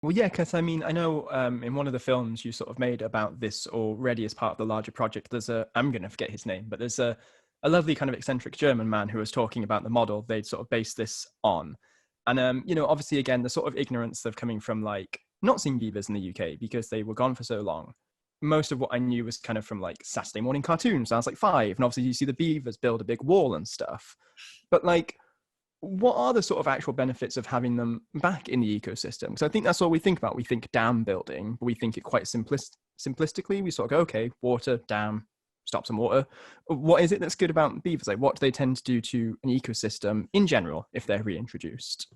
Well, yeah, because I mean, I know in one of the films you sort of made about this already as part of the larger project, there's I'm going to forget his name, but there's a lovely kind of eccentric German man who was talking about the model they'd sort of based this on. And, obviously, again, the sort of ignorance of coming from like not seeing beavers in the UK because they were gone for so long. Most of what I knew was kind of from like Saturday morning cartoons. I was like 5. And obviously, you see the beavers build a big wall and stuff. But like, what are the sort of actual benefits of having them back in the ecosystem? Because I think that's all we think about. We think dam building, but we think it quite simplistically. We sort of go, okay, water, dam, stop some water. What is it that's good about beavers? Like, what do they tend to do to an ecosystem in general if they're reintroduced?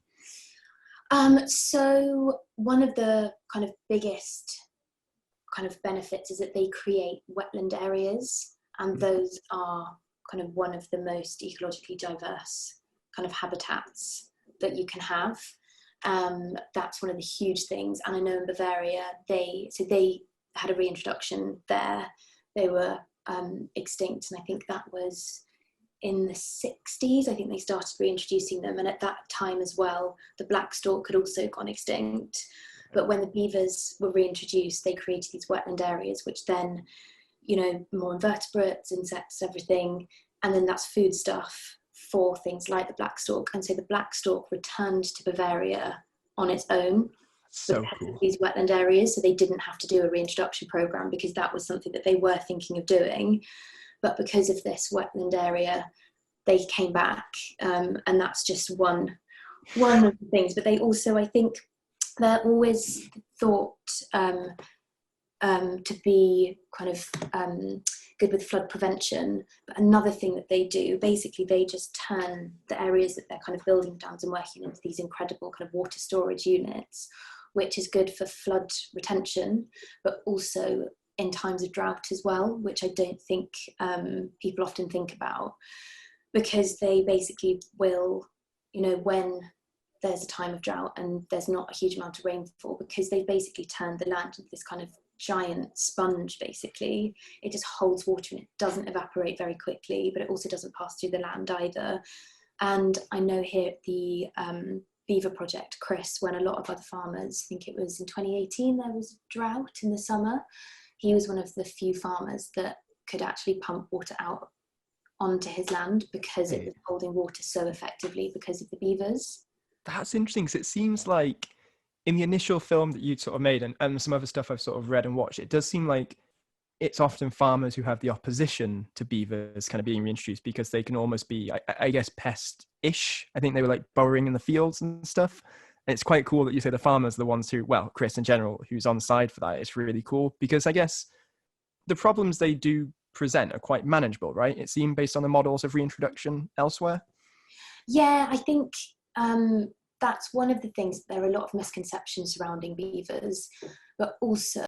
So one of the kind of biggest kind of benefits is that they create wetland areas, and those are kind of one of the most ecologically diverse kind of habitats that you can have. That's one of the huge things. And I know in Bavaria, they had a reintroduction there. They were extinct, and I think that was in the 60s. I think they started reintroducing them, and at that time as well, the black stork had also gone extinct. But when the beavers were reintroduced, they created these wetland areas, which then, more invertebrates, insects, everything, and then that's food stuff for things like the black stork. And so the black stork returned to Bavaria on its own because So of cool. these wetland areas. So they didn't have to do a reintroduction program because that was something that they were thinking of doing. But because of this wetland area, they came back. And that's just one of the things. But they also, I think, they're always thought to be kind of good with flood prevention. But another thing that they do, basically, they just turn the areas that they're kind of building dams and working into these incredible kind of water storage units, which is good for flood retention, but also in times of drought as well, which I don't think people often think about, because they basically will, when there's a time of drought and there's not a huge amount of rainfall, because they've basically turned the land into this kind of giant sponge. Basically, it just holds water and it doesn't evaporate very quickly, but it also doesn't pass through the land either. And I know here at the Beaver Project, Chris, when a lot of other farmers, I think it was in 2018, there was drought in the summer, he was one of the few farmers that could actually pump water out onto his land because it was holding water so effectively because of the beavers. That's interesting because it seems like in the initial film that you'd sort of made and some other stuff I've sort of read and watched, it does seem like it's often farmers who have the opposition to beavers kind of being reintroduced because they can almost be, I guess, pest-ish. I think they were like burrowing in the fields and stuff. And it's quite cool that you say the farmers are the ones who, well, Chris in general, who's on side for that. It's really cool because I guess the problems they do present are quite manageable, right? It seemed based on the models of reintroduction elsewhere. Yeah, I think that's one of the things. There are a lot of misconceptions surrounding beavers, but also